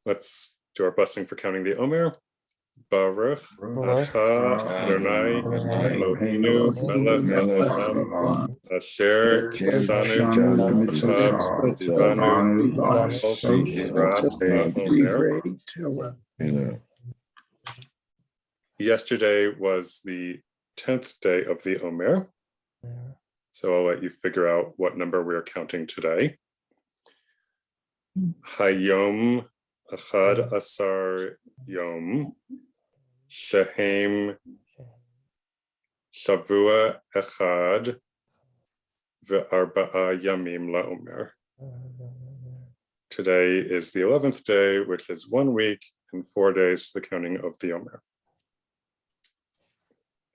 Let's do our blessing for counting the Omer. Baruch atah Adonai Eloheinu melech haolam asher kishanu b'mitzvotav v'tivanu Torah haOmer. Yesterday was the 10th day of the Omer, so I'll let you figure out what number we are counting today. Hayom Achad Asar Yom Shehem Shavua Echad Ve'arba'a Yamim LaOmer. Today is the 11th day, which is 1 week and 4 days to the counting of the Omer.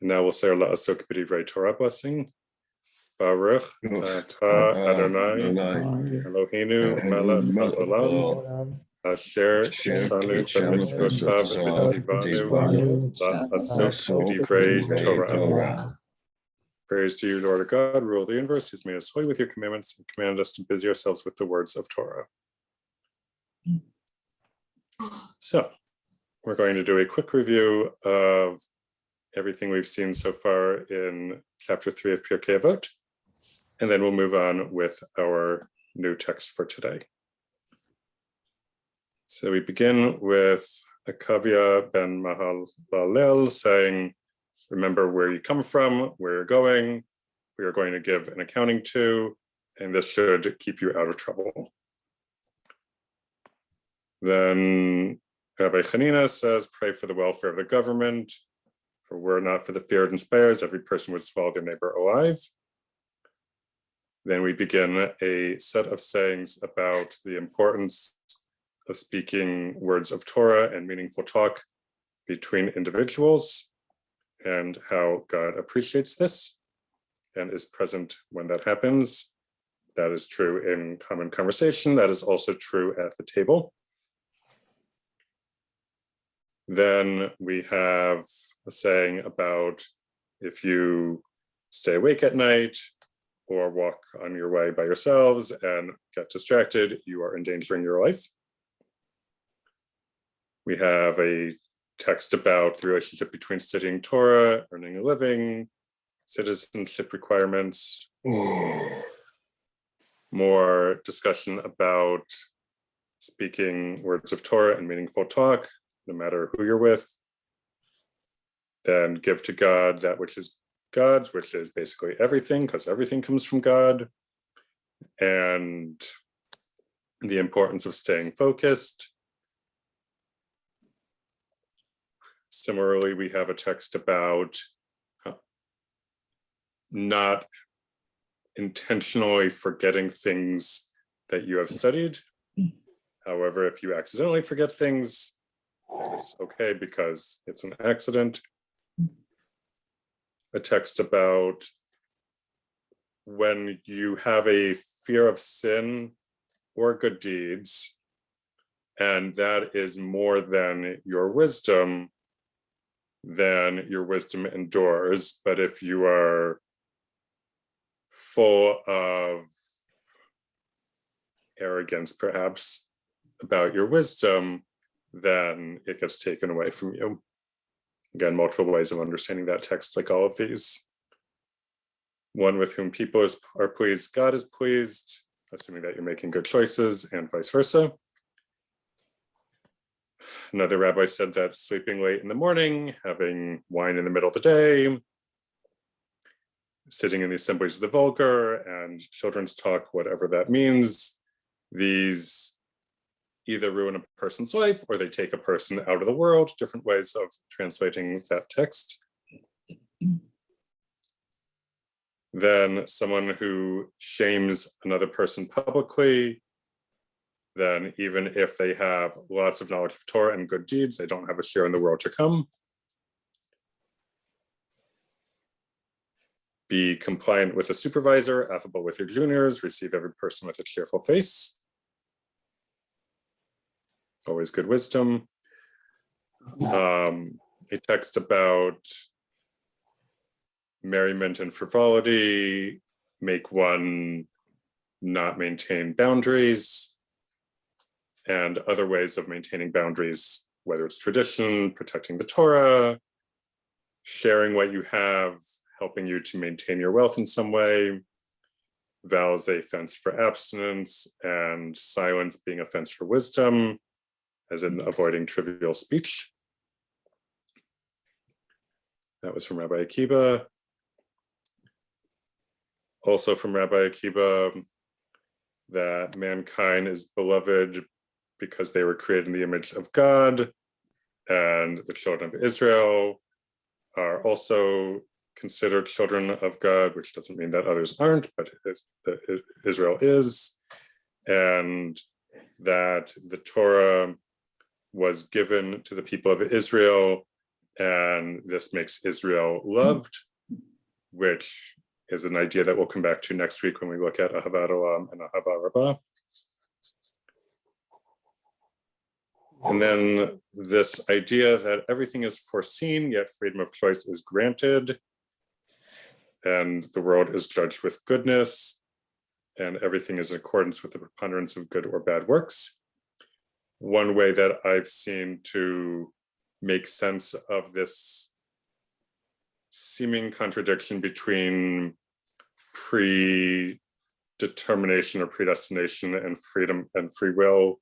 And now we'll say our La'asok B'divrei Torah blessing. Baruch atah Adonai Eloheinu melech haolam asher kishanu b'mitzvotav v'tzivanu la'asok b'divrei Torah. Praise to you, Lord God, rule of the universe, who's made us holy with your commandments and commanded us to busy ourselves with the words of Torah. So, we're going to do a quick review of everything we've seen so far in chapter 3 of Pirkei Avot, and then we'll move on with our new text for today. So we begin with Akavia ben Mahalalel saying, remember where you come from, where you're going, we are going to give an accounting to, and this should keep you out of trouble. Then Rabbi Chanina says, pray for the welfare of the government, for were not for the feared and spares, every person would swallow their neighbor alive. Then we begin a set of sayings about the importance of speaking words of Torah and meaningful talk between individuals and how God appreciates this and is present when that happens. That is true in common conversation. That is also true at the table. Then we have a saying about if you stay awake at night or walk on your way by yourselves and get distracted, you are endangering your life. We have a text about the relationship between studying Torah, earning a living, citizenship requirements, more discussion about speaking words of Torah and meaningful talk, no matter who you're with. Then give to God that which is God's, which is basically everything, because everything comes from God. And the importance of staying focused. Similarly, we have a text about not intentionally forgetting things that you have studied. However, if you accidentally forget things, it's okay because it's an accident. A text about when you have a fear of sin or good deeds, and that is more than your wisdom, then your wisdom endures. But if you are full of arrogance, perhaps, about your wisdom, then it gets taken away from you. Again, multiple ways of understanding that text, like all of these. One with whom people are pleased, God is pleased, assuming that you're making good choices, and vice versa. Another rabbi said that sleeping late in the morning, having wine in the middle of the day, sitting in the assemblies of the vulgar, and children's talk, whatever that means, these either ruin a person's life or they take a person out of the world, different ways of translating that text. Then someone who shames another person publicly, then even if they have lots of knowledge of Torah and good deeds, they don't have a share in the world to come. Be compliant with a supervisor, affable with your juniors, receive every person with a cheerful face. Always good wisdom. A text about merriment and frivolity make one not maintain boundaries and other ways of maintaining boundaries, whether it's tradition, protecting the Torah, sharing what you have, helping you to maintain your wealth in some way, vows a fence for abstinence, and silence being a fence for wisdom, as in avoiding trivial speech. That was from Rabbi Akiba. Also from Rabbi Akiba, that mankind is beloved because they were created in the image of God, and the children of Israel are also considered children of God, which doesn't mean that others aren't, but Israel is, and that the Torah was given to the people of Israel, and this makes Israel loved, which is an idea that we'll come back to next week when we look at Ahavat Olam and Ahava Rabbah. And then this idea that everything is foreseen, yet freedom of choice is granted, and the world is judged with goodness, and everything is in accordance with the preponderance of good or bad works. One way that I've seen to make sense of this seeming contradiction between predetermination or predestination and freedom and free will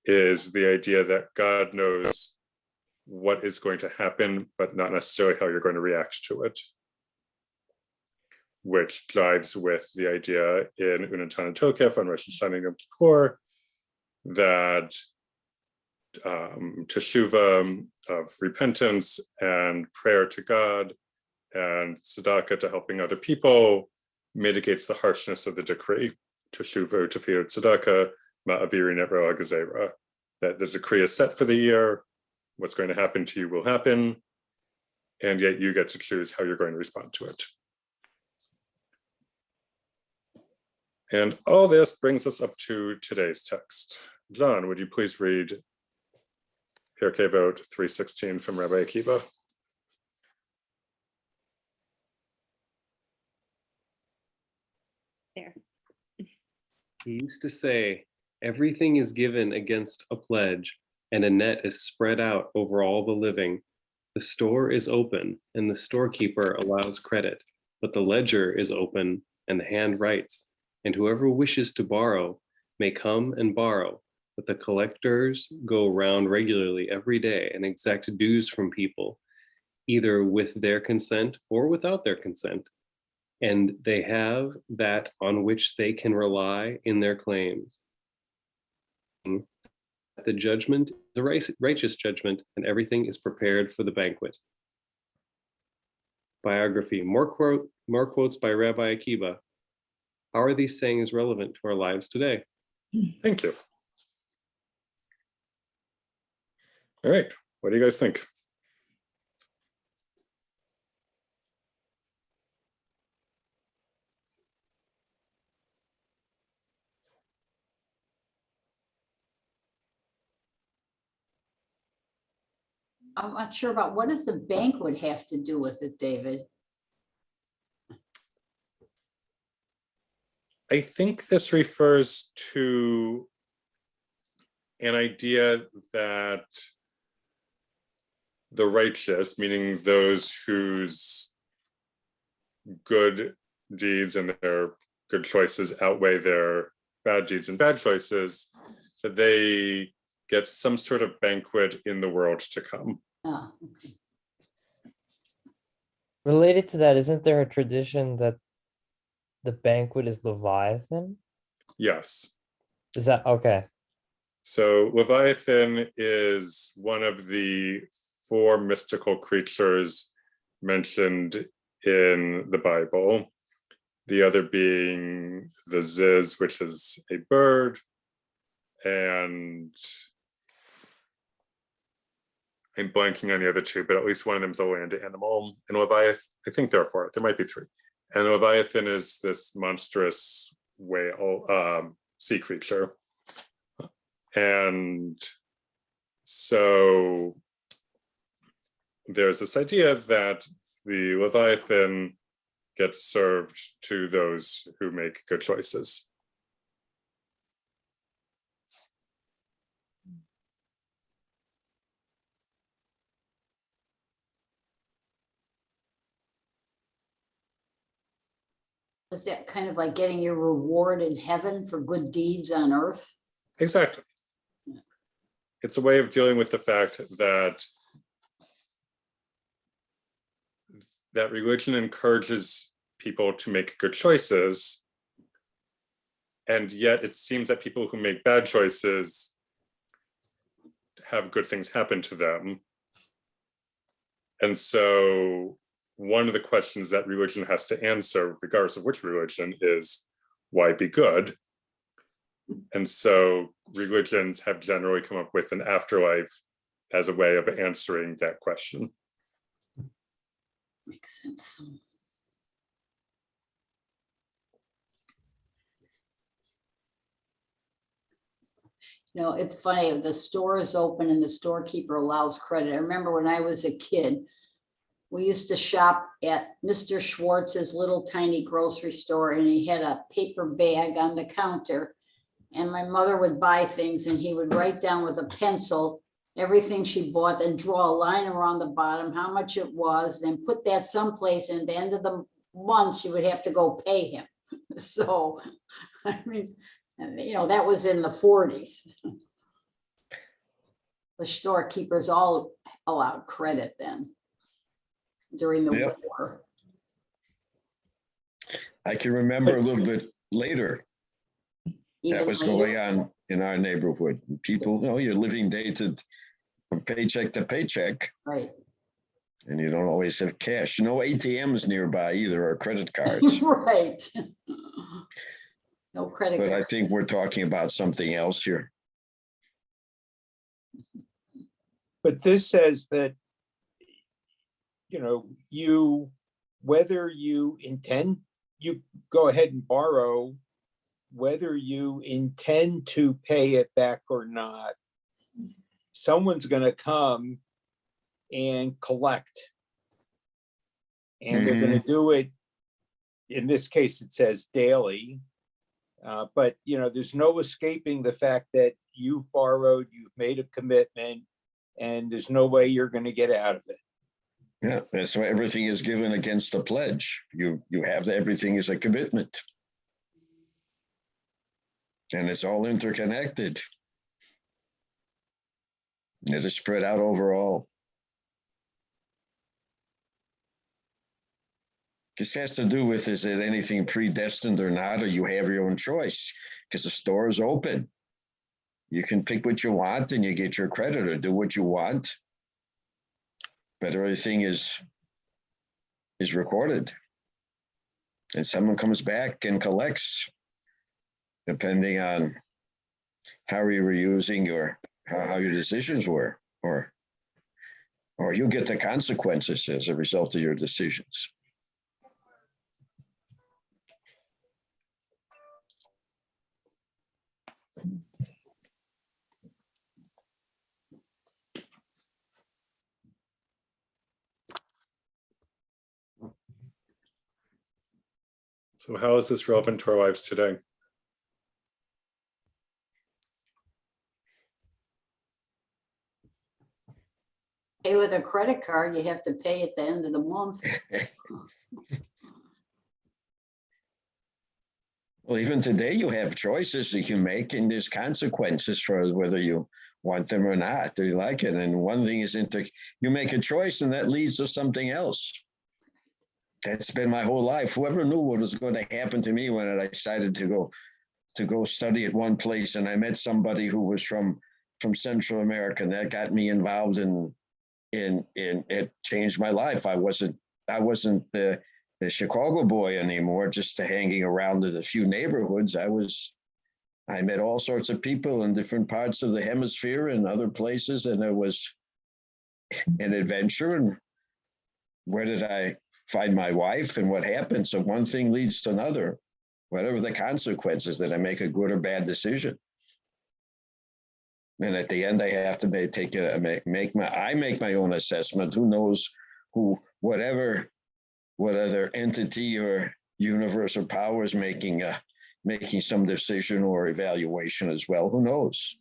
is the idea that God knows what is going to happen, but not necessarily how you're going to react to it, which jives with the idea in Untitled Chapter on Rosh Hashanah and Yom Kippur that teshuvah of repentance and prayer to God and tzedakah to helping other people mitigates the harshness of the decree. Teshuvah tefillah tzedakah ma'avirin et ro'ah gezerah. That the decree is set for the year, what's going to happen to you will happen, and yet you get to choose how you're going to respond to it. And all this brings us up to today's text. John, would you please read Pirkei Avot 3:16 from Rabbi Akiba? There. He used to say, everything is given against a pledge, and a net is spread out over all the living. The store is open, and the storekeeper allows credit, but the ledger is open, and the hand writes. And whoever wishes to borrow may come and borrow, but the collectors go round regularly every day and exact dues from people, either with their consent or without their consent. And they have that on which they can rely in their claims. The judgment is a righteous judgment, and everything is prepared for the banquet. Biography, more quotes by Rabbi Akiba. How are these sayings relevant to our lives today? Thank you. All right, what do you guys think? I'm not sure about what does the banquet have to do with it, David? I think this refers to an idea that the righteous, meaning those whose good deeds and their good choices outweigh their bad deeds and bad choices, that they get some sort of banquet in the world to come. Ah, okay. Related to that, isn't there a tradition that the banquet is Leviathan? Yes. Is that okay? So Leviathan is one of the 4 mystical creatures mentioned in the Bible. The other being the Ziz, which is a bird, and I'm blanking on the other 2, but at least one of them is a land animal. And Leviathan, I think there are 4, there might be 3. And Leviathan is this monstrous whale, sea creature. And so there's this idea that the Leviathan gets served to those who make good choices. Is that kind of like getting your reward in heaven for good deeds on earth? Exactly. It's a way of dealing with the fact that religion encourages people to make good choices, and yet it seems that people who make bad choices have good things happen to them. And so one of the questions that religion has to answer, regardless of which religion, is why be good? And so religions have generally come up with an afterlife as a way of answering that question. Makes sense. You know, it's funny, the store is open and the storekeeper allows credit. I remember when I was a kid, we used to shop at Mr. Schwartz's little tiny grocery store, and he had a paper bag on the counter. And my mother would buy things and he would write down with a pencil everything she bought and draw a line around the bottom, how much it was, then put that someplace, and at the end of the month, she would have to go pay him. So, I mean, you know, that was in the 40s. The storekeepers all allowed credit then during the Yep. war. I can remember a little bit later Even that was later. going on in our neighborhood. People, you know, you're living day to from paycheck to paycheck, Right. and you don't always have cash. No ATMs nearby either, or credit cards. Right. No credit But I cards. think we're talking about something else here. But this says that, you know, whether you intend, you go ahead and borrow, whether you intend to pay it back or not, someone's going to come and collect. And they're going to do it, in this case, it says daily. But, you know, there's no escaping the fact that you've borrowed, you've made a commitment, and there's no way you're going to get out of it. Yeah, that's why everything is given against a pledge. You have everything is a commitment. And it's all interconnected. It is spread out overall. This has to do with, is it anything predestined or not, or you have your own choice? Because the store is open. You can pick what you want and you get your credit or do what you want. But everything is recorded. And someone comes back and collects, depending on how you were using your, how your decisions were, or you get the consequences as a result of your decisions. So how is this relevant to our lives today? Pay with a credit card, you have to pay at the end of the month. Well, even today you have choices you can make, and there's consequences for whether you want them or not. Do you like it? And one thing is you make a choice and that leads to something else. That's been my whole life. Whoever knew what was going to happen to me when I decided to go study at one place, and I met somebody who was from Central America, and that got me involved in it changed my life. I wasn't the Chicago boy anymore, just hanging around in a few neighborhoods. I met all sorts of people in different parts of the hemisphere and other places, and it was an adventure. And where did I find my wife and what happened? So one thing leads to another, whatever the consequences, that I make a good or bad decision. And at the end, I have to make my own assessment. Who knows what other entity or universe or power is making some decision or evaluation as well. Who knows?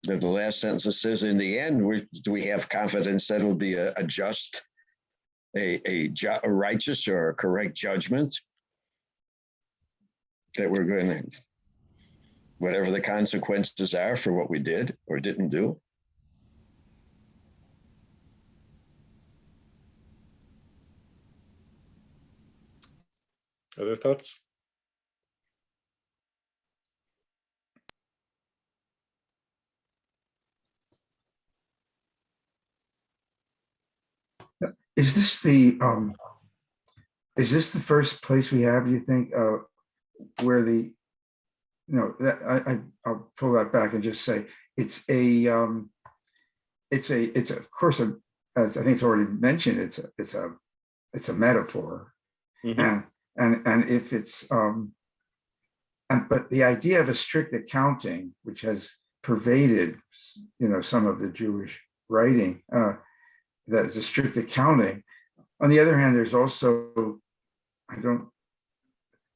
The last sentence says, in the end, do we have confidence that it'll be a just, a righteous or a correct judgment? That we're going to, whatever the consequences are for what we did or didn't do. Other thoughts? Is this the first place we have, you think, where the, that I'll pull that back and just say it's of course, as I think it's already mentioned, it's a metaphor. Mhm. And if it's but the idea of a strict accounting, which has pervaded some of the Jewish writing, that it's a strict accounting. On the other hand, there's also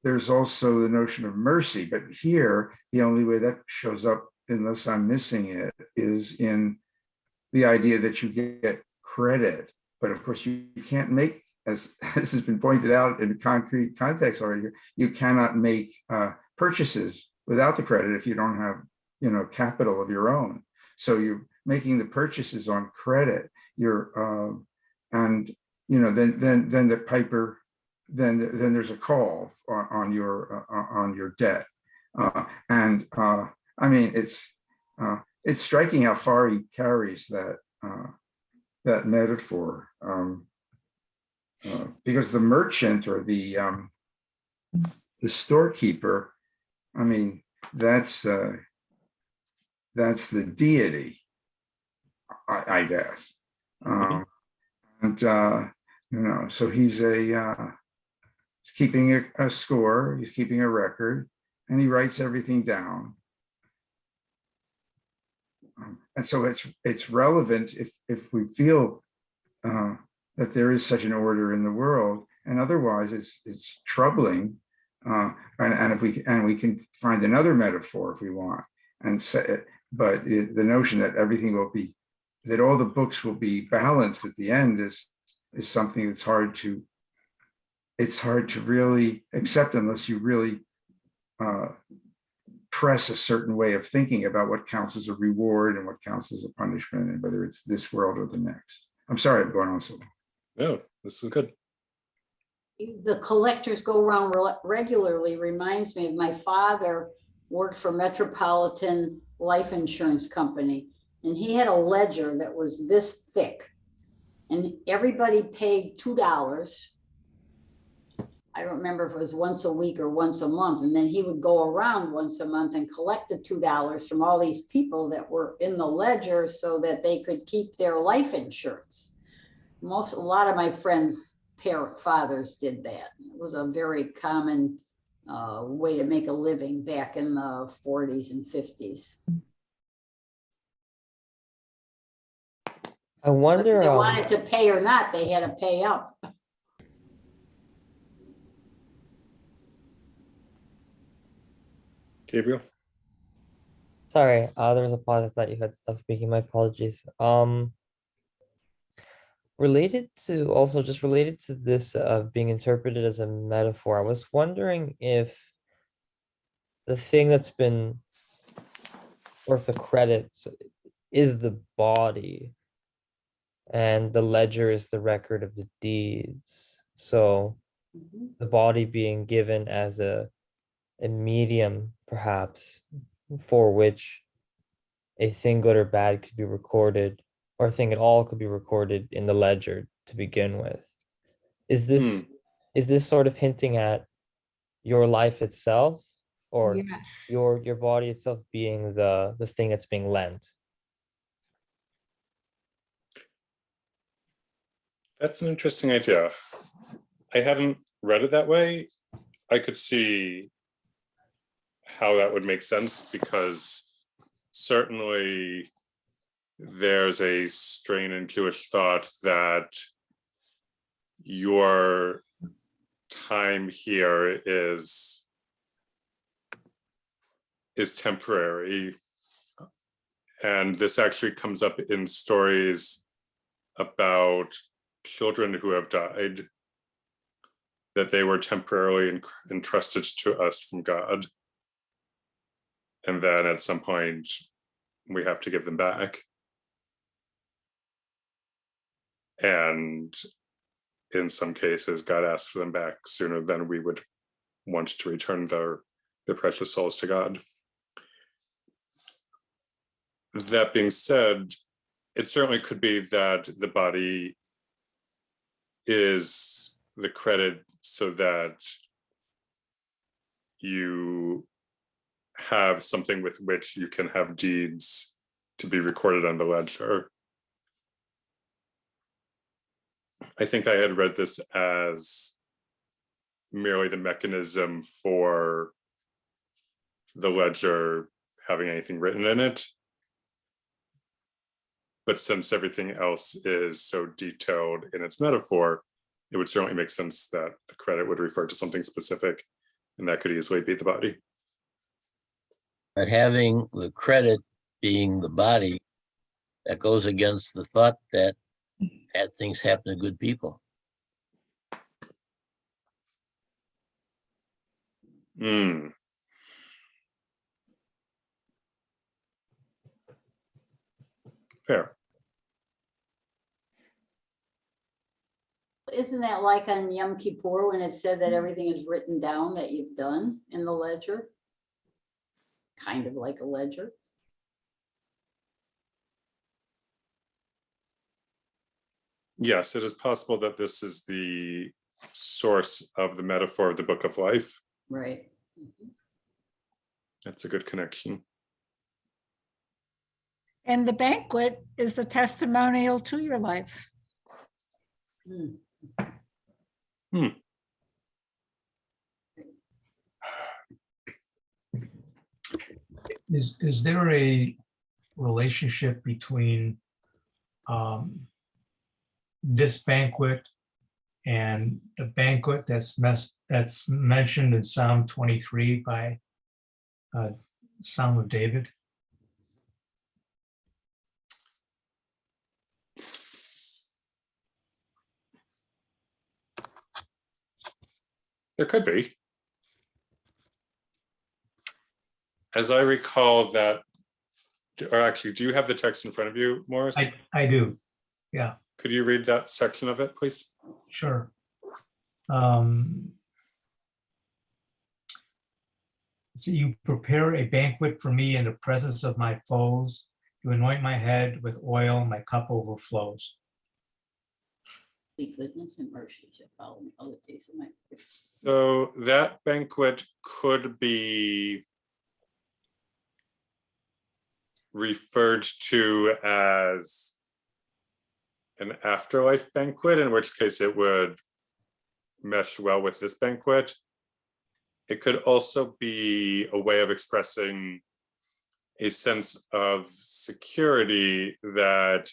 the notion of mercy, but here the only way that shows up, unless I'm missing it, is in the idea that you get credit. But of course, you can't make, as has been pointed out in concrete context already, you cannot make purchases without the credit if you don't have capital of your own. So you're making the purchases on credit. You're then the piper. Then there's a call on your debt, and I mean it's striking how far he carries that metaphor, because the merchant or the storekeeper, I mean that's the deity, I guess, and so he's keeping a score, he's keeping a record, and he writes everything down. And so it's relevant if we feel that there is such an order in the world, and otherwise it's troubling. And if we can find another metaphor if we want, and say, but the notion that everything will be, that all the books will be balanced at the end is something that's hard to really accept unless you really press a certain way of thinking about what counts as a reward and what counts as a punishment, and whether it's this world or the next. I'm sorry I'm going on so long. No, this is good. The collectors go around regularly reminds me of my father worked for Metropolitan Life Insurance Company, and he had a ledger that was this thick, and everybody paid $2. I don't remember if it was once a week or once a month. And then he would go around once a month and collect the $2 from all these people that were in the ledger so that they could keep their life insurance. A lot of my friends' fathers did that. It was a very common way to make a living back in the 40s and 50s. I wonder. If they wanted to pay or not, they had to pay up. Gabriel? Sorry, there was a pause. I thought you had stuff speaking. My apologies. Related to this being interpreted as a metaphor, I was wondering if the thing that's been worth the credit is the body, and the ledger is the record of the deeds. So the body being given as a medium, perhaps, for which a thing good or bad could be recorded, or a thing at all could be recorded in the ledger to begin with. Is this sort of hinting at your life itself, or Yes. your body itself being the thing that's being lent? That's an interesting idea. I hadn't read it that way. I could see how that would make sense, because certainly there's a strain in Jewish thought that your time here is temporary, And this actually comes up in stories about children who have died, that they were temporarily entrusted to us from God. And then at some point, we have to give them back. And in some cases, God asks for them back sooner than we would want to return their precious souls to God. That being said, it certainly could be that the body is the credit so that you have something with which you can have deeds to be recorded on the ledger. I think I had read this as merely the mechanism for the ledger having anything written in it. But since everything else is so detailed in its metaphor, it would certainly make sense that the credit would refer to something specific, and that could easily be the body. But having the credit being the body, that goes against the thought that bad things happen to good people. Fair. Isn't that like on Yom Kippur when it said that everything is written down that you've done in the ledger? Kind of like a ledger. Yes, it is possible that this is the source of the metaphor of the book of life. Right. That's a good connection. And the banquet is the testimonial to your life. Is there a relationship between this banquet and the banquet that's mentioned in Psalm 23 by Psalm of David? There could be. As I recall that, or actually, do you have the text in front of you, Morris? I do, yeah. Could you read that section of it, please? Sure. So you prepare a banquet for me in the presence of my foes. You anoint my head with oil, my cup overflows. Goodness and mercy shall follow me all the days of my life. So that banquet could be referred to as an afterlife banquet, in which case it would mesh well with this banquet. It could also be a way of expressing a sense of security that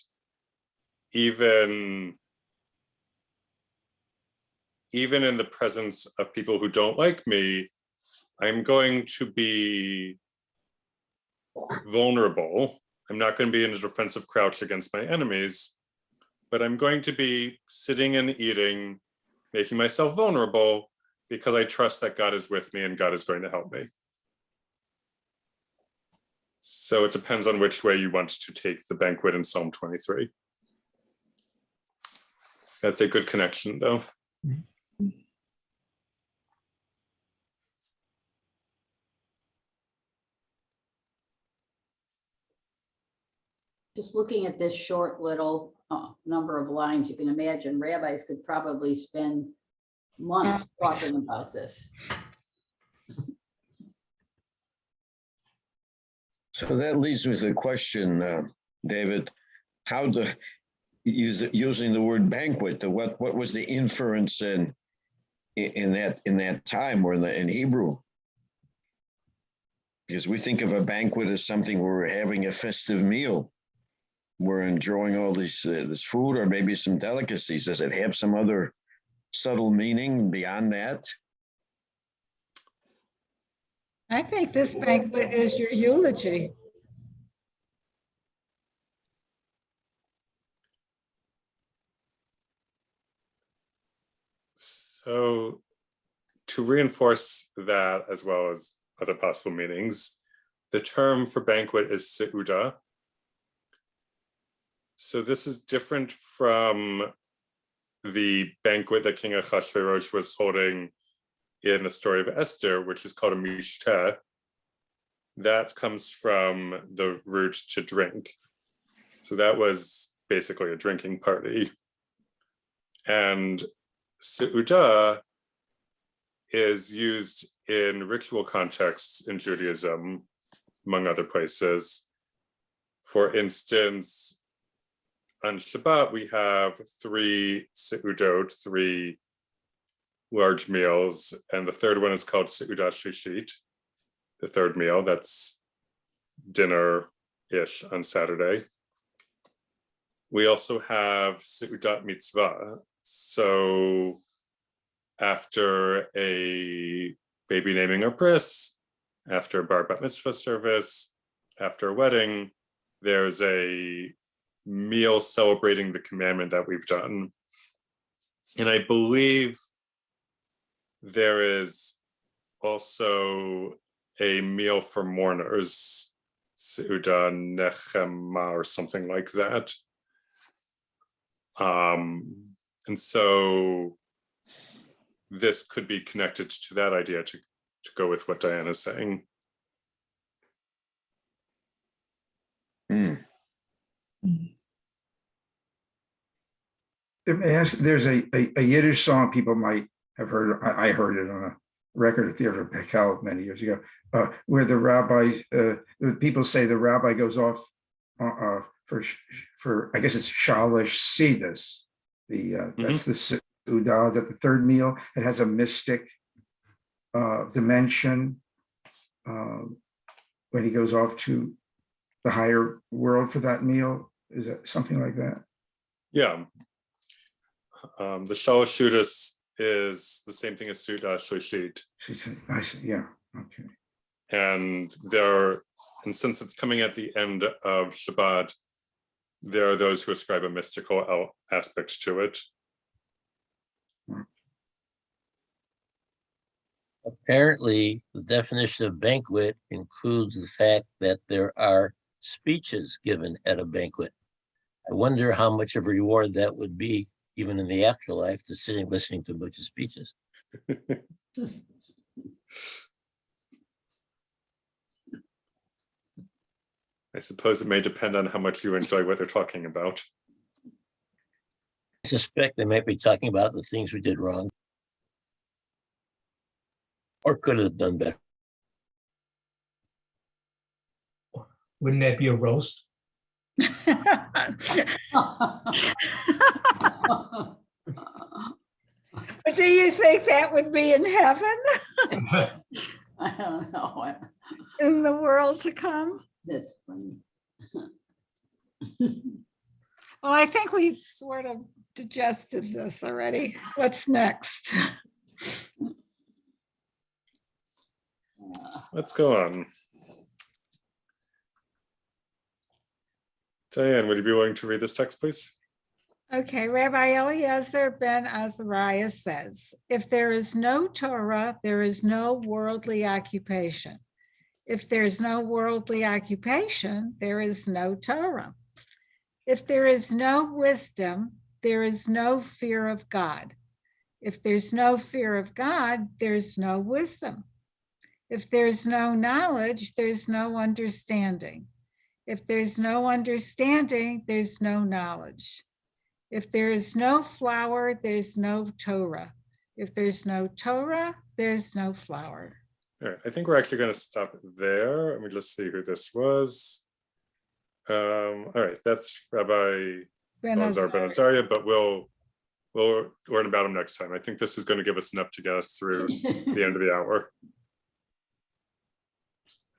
even in the presence of people who don't like me, I'm going to be vulnerable. I'm not going to be in a defensive crouch against my enemies, but I'm going to be sitting and eating, making myself vulnerable because I trust that God is with me and God is going to help me. So it depends on which way you want to take the banquet in Psalm 23. That's a good connection, though. Just looking at this short little number of lines, you can imagine rabbis could probably spend months talking about this. So that leads me to the question, David, how to using the word banquet, what was the inference in that time or in Hebrew? Because we think of a banquet as something where we're having a festive meal. We're enjoying all this food or maybe some delicacies. Does it have some other subtle meaning beyond that? I think this banquet is your eulogy. So to reinforce that, as well as other possible meanings, the term for banquet is seuda. So this is different from the banquet that King Achashverosh was holding in the story of Esther, which is called a mishteh. That comes from the root to drink. So that was basically a drinking party. And seuda is used in ritual contexts in Judaism, among other places. For instance, on Shabbat, we have 3 seudot, 3 large meals, and the third one is called seudat shishit, the third meal. That's dinner-ish on Saturday. We also have seudat mitzvah. So after a baby naming or bris, after a bar bat mitzvah service, after a wedding, there's a meal celebrating the commandment that we've done. And I believe there is also a meal for mourners, seuda nechema or something like that. And so this could be connected to that idea, to go with what Diana's saying. There's a Yiddish song people might have heard. I heard it on a record at Theater of Pirkei many years ago, where the rabbi, people say the rabbi goes off for I guess it's Shalish Sidus. That's the seuda, that the third meal. It has a mystic dimension when he goes off to the higher world for that meal. Is that something like that? Yeah. The Shalosh Seudas is the same thing as Seuda Shloshit. I see, yeah, okay. And since it's coming at the end of Shabbat, there are those who ascribe a mystical aspect to it. Apparently, the definition of banquet includes the fact that there are speeches given at a banquet. I wonder how much of a reward that would be, even in the afterlife, to sitting listening to a bunch of speeches. I suppose it may depend on how much you enjoy what they're talking about. I suspect they might be talking about the things we did wrong or could have done better. Wouldn't that be a roast? But do you think that would be in heaven, I don't know. in the world to come? That's funny. Well, I think we've sort of digested this already. What's next? Let's go on. Diane, would you be willing to read this text, please? Okay, Rabbi Eliezer ben Azariah says, if there is no Torah, there is no worldly occupation. If there's no worldly occupation, there is no Torah. If there is no wisdom, there is no fear of God. If there's no fear of God, there's no wisdom. If there's no knowledge, there's no understanding. If there's no understanding, there's no knowledge. If there is no flower, there's no Torah. If there's no Torah, there's no flower. All right, I think we're actually going to stop there. Let me just see who this was. All right, that's Rabbi Elazar ben Azariah, but we'll learn about him next time. I think this is going to give us enough to get us through the end of the hour.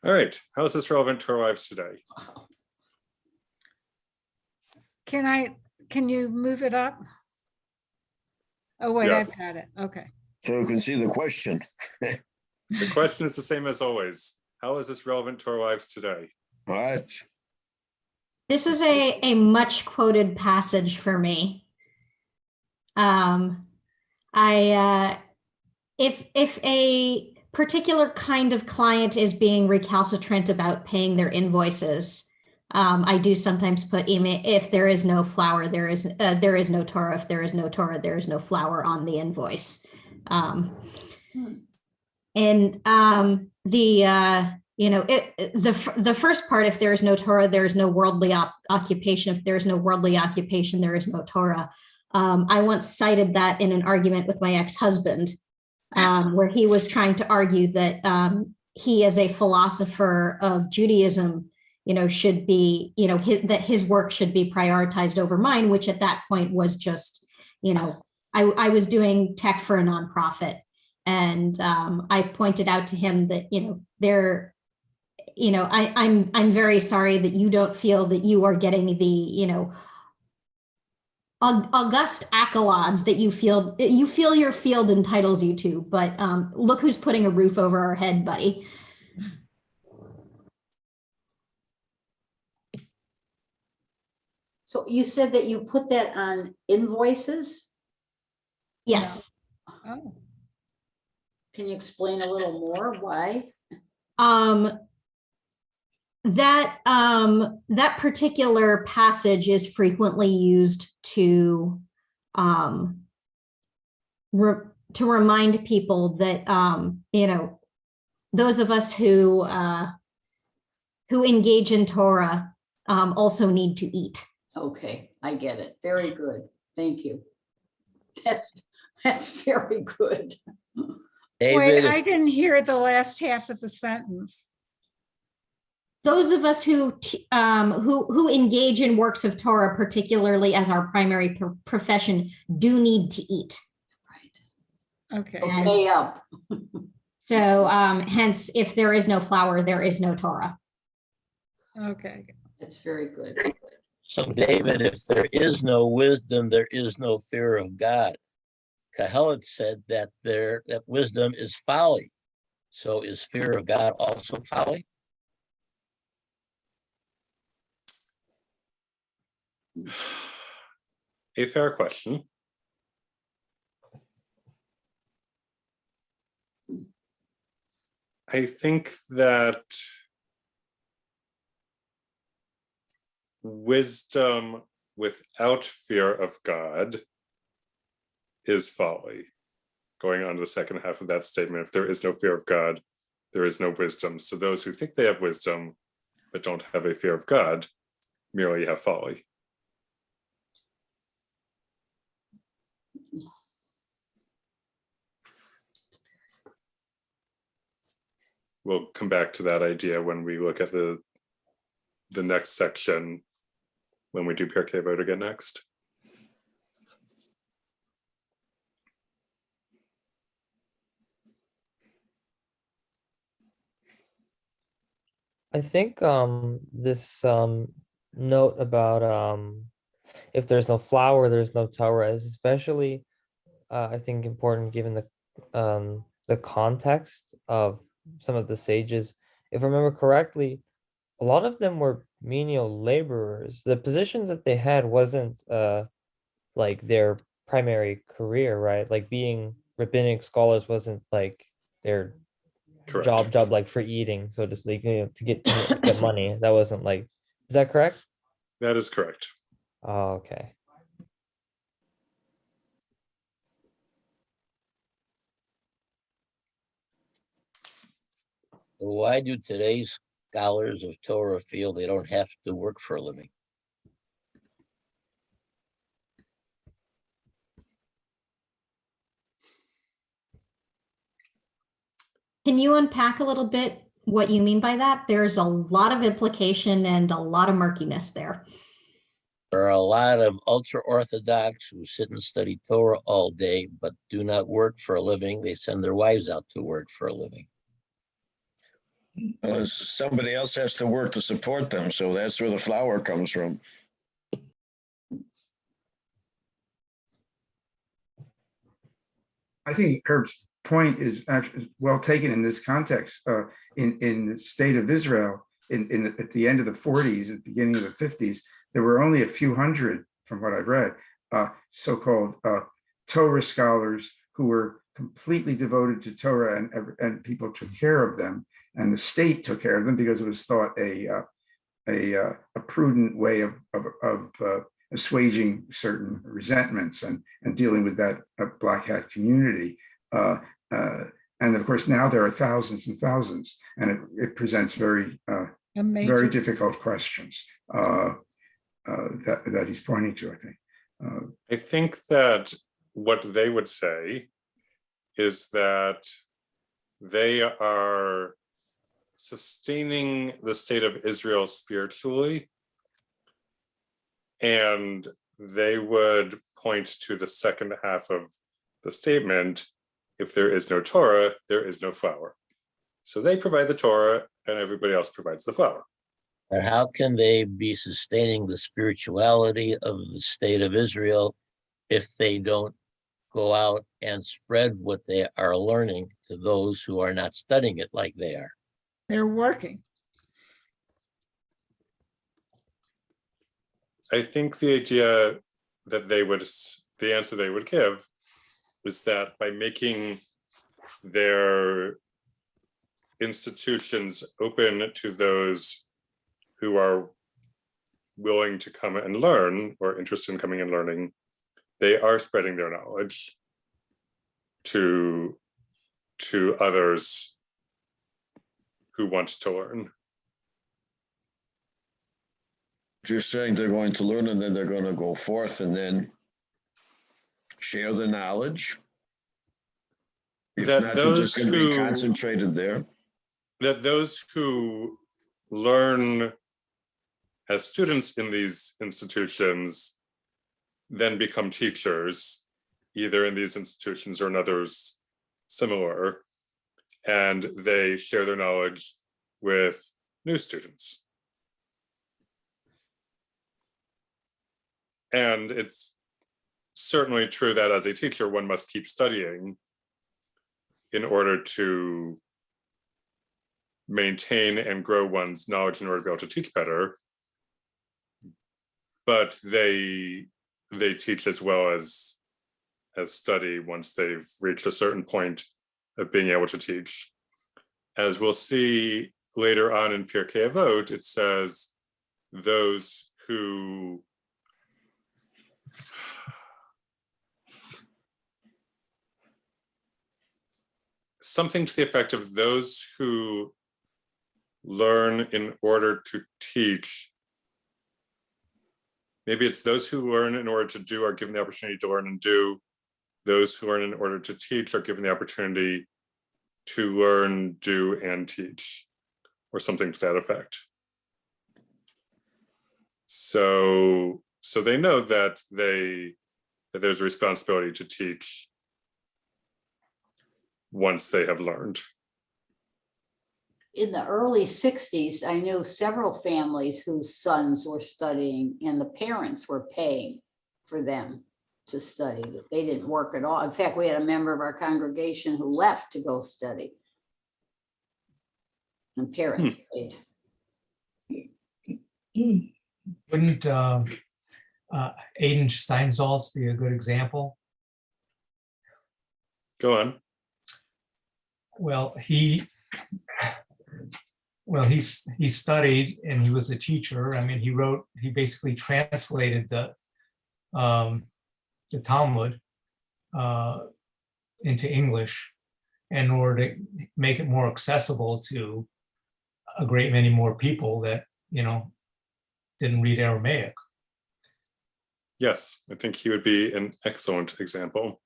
All right, how is this relevant to our lives today? Can you move it up? Oh, wait, Yes. I've got it. Okay. So you can see the question. The question is the same as always. How is this relevant to our lives today? What? This is a much quoted passage for me. If a particular kind of client is being recalcitrant about paying their invoices, I do sometimes put email, if there is no flour, there is no Torah. If there is no Torah, there is no flour on the invoice. The first part, if there is no Torah, there is no worldly occupation. If there is no worldly occupation, there is no Torah. I once cited that in an argument with my ex-husband, where he was trying to argue that he, as a philosopher of Judaism, should be, that his work should be prioritized over mine, which at that point was just, I was doing tech for a nonprofit. And I pointed out to him that, I'm very sorry that you don't feel that you are getting the, august accolades that you feel your field entitles you to, but look who's putting a roof over our head, buddy. So you said that you put that on invoices? Yes. Oh. Can you explain a little more why? That particular passage is frequently used to remind people that those of us who engage in Torah also need to eat. Okay, I get it. Very good. Thank you. That's very good. David, Wait, I didn't hear the last half of the sentence. Those of us who engage in works of Torah, particularly as our primary profession, do need to eat. Right. Okay. Okay, up. So hence, if there is no flour, there is no Torah. Okay. That's very good. so David, if there is no wisdom, there is no fear of God. Kohelet said that that wisdom is folly. So is fear of God also folly? A fair question. I think that wisdom without fear of God is folly. Going on to the second half of that statement, if there is no fear of God, there is no wisdom. So those who think they have wisdom but don't have a fear of God merely have folly. We'll come back to that idea when we look at the next section, when we do Pirkei Avot again next. I think this note about if there's no flour, there's no Torah is especially I think important given the context of some of the sages. If I remember correctly, a lot of them were menial laborers. The positions that they had wasn't like their primary career, right? Like being rabbinic scholars wasn't like their Correct. job like for eating, so to speak, to get money. That wasn't like, is that correct? That is correct. Oh, okay. Why do today's scholars of Torah feel they don't have to work for a living? Can you unpack a little bit what you mean by that? There's a lot of implication and a lot of murkiness there. There are a lot of ultra-Orthodox who sit and study Torah all day, but do not work for a living. They send their wives out to work for a living. Somebody else has to work to support them, so that's where the flour comes from. I think Herb's point is actually well taken in this context. In the state of Israel, at the end of the 40s, at the beginning of the 50s, there were only a few hundred, from what I've read, so-called Torah scholars who were completely devoted to Torah, and people took care of them, and the state took care of them because it was thought a prudent way of assuaging certain resentments and dealing with that black hat community. And of course, now there are thousands and thousands, and it presents very difficult questions that he's pointing to, I think. I think that what they would say is that they are sustaining the state of Israel spiritually, and they would point to the second half of the statement: if there is no Torah, there is no flour. So they provide the Torah and everybody else provides the flour. Or how can they be sustaining the spirituality of the state of Israel if they don't go out and spread what they are learning to those who are not studying it like they are? They're working. I think the idea that the answer they would give is that by making their institutions open to those who are willing to come and learn or interested in coming and learning, they are spreading their knowledge to others who want to learn. You're saying they're going to learn and then they're going to go forth and then share the knowledge. If That not, those they're just going to be who- concentrated there. That those who learn as students in these institutions then become teachers, either in these institutions or in others similar, and they share their knowledge with new students. And it's certainly true that as a teacher, one must keep studying in order to maintain and grow one's knowledge in order to be able to teach better. But they teach as well as study once they've reached a certain point of being able to teach. As we'll see later on in Pirkei Avot, it says those who something to the effect of those who learn in order to teach. Maybe it's those who learn in order to do are given the opportunity to learn and do. Those who learn in order to teach are given the opportunity to learn, do, and teach, or something to that effect. So they know that there's a responsibility to teach once they have learned. In the early 60s, I knew several families whose sons were studying and the parents were paying for them to study. They didn't work at all. In fact, we had a member of our congregation who left to go study. And parents paid. Wouldn't Aiden Steinsaltz be a good example? Go on. Well, he studied and he was a teacher. I mean, he basically translated the Talmud into English in order to make it more accessible to a great many more people that, didn't read Aramaic. Yes, I think he would be an excellent example.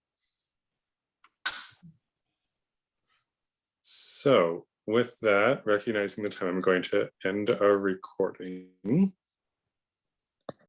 So with that, recognizing the time, I'm going to end our recording.